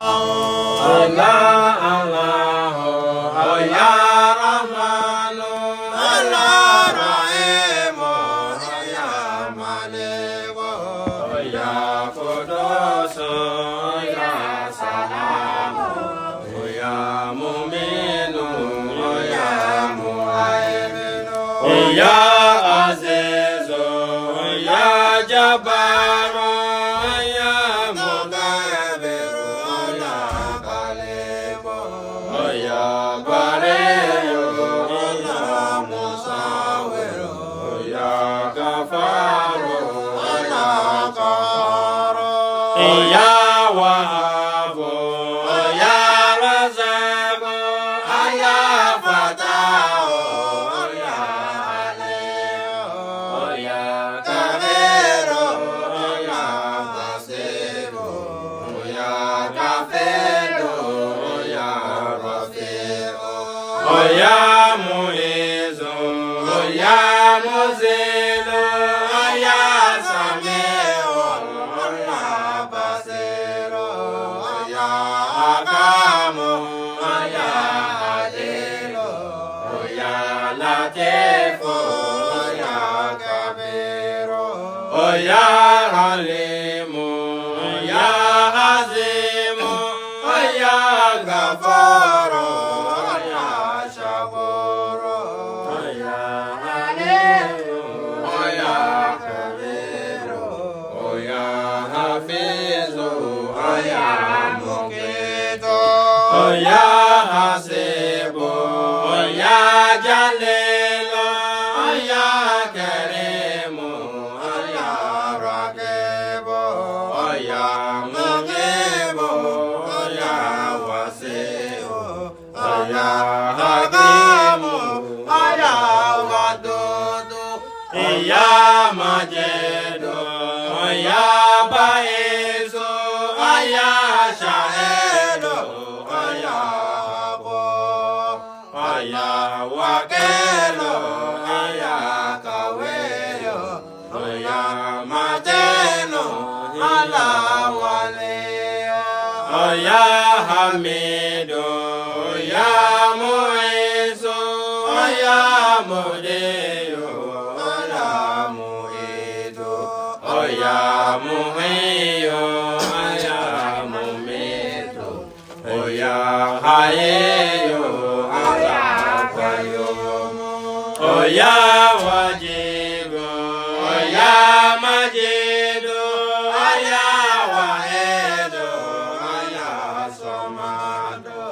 Allah Allah oh ya Rahmanu Allah Rahimu oh ya Maliku oh ya Qudus oh ya Salamu oh ya Mu'minu oh ya Muhaiminu oh ya Azizu oh ya Jabbaru ya Muizu, ya Muzilu, ya Samiu, ya Basiru, ya Hakamu, ya Adilu, ya Latifu, ya Kabiru, ya Halimu, ya Azimu, ya Ghafaru. Ya Hasibu, ya Jalilu, ya Karimu, ya Raqibu, ya Mujibu, ya Wasi'u, ya Hakimu, ya Wadudu, ya Majidu, ya Baisu, ya Syahidu, ya Wakilu, ya Kawiyu, ya Matinu, ala Waliyu, ya Hamidu, ya Muizu, ya Mudiyu, ya Muidu, ya Muhiyu, ya Mumitu, ya Hayyu. Oh ya Wajibu, oh ya Majidu, oh ya Wahidu, oh ya Samadu,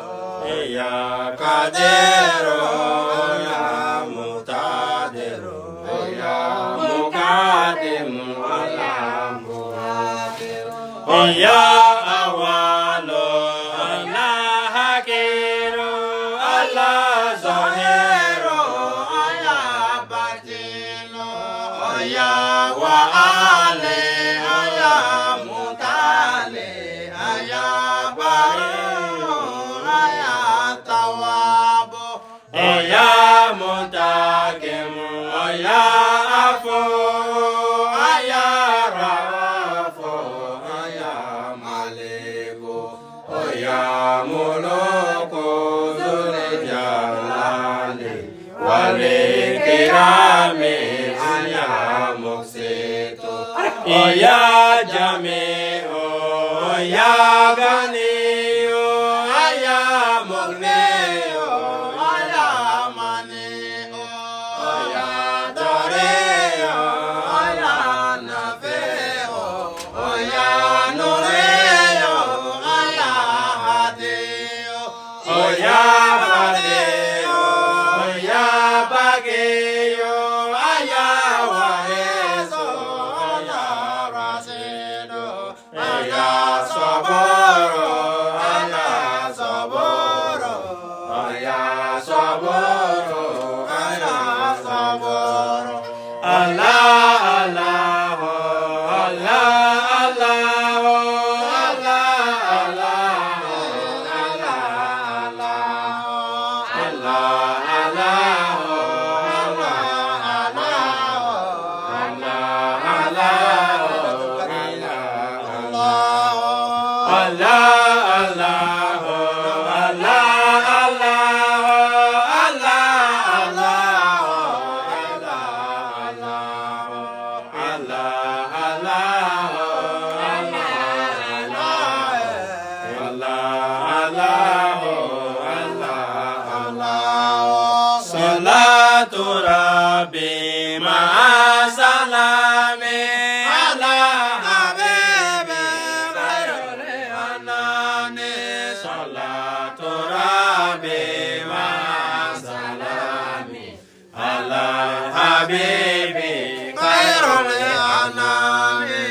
oh ya Qadiru, oh ya Muqtadiru, oh ya Muqaddimu, oh ya Muakhiru, oh ya Awalu, oh ya Hakiru, Allah Zahiru. Ya wa ale ya mutale ya baru ya tawabu ya mutakim ya afu ya rafu ya maliku ya muluku dzul jalali wal ikrami oh ya Jami'u, oh ya Ganiyu, oh ya Mughniyu, oh ya Mani'u, oh ya Dariyu, oh ya Nafi'u, oh ya Nuriyu, oh ya Hadiyu, oh ya Badi'u, oh ya Baqiyu, oh ya Wahidu. Ya Saburu, ya Saburu, Amen.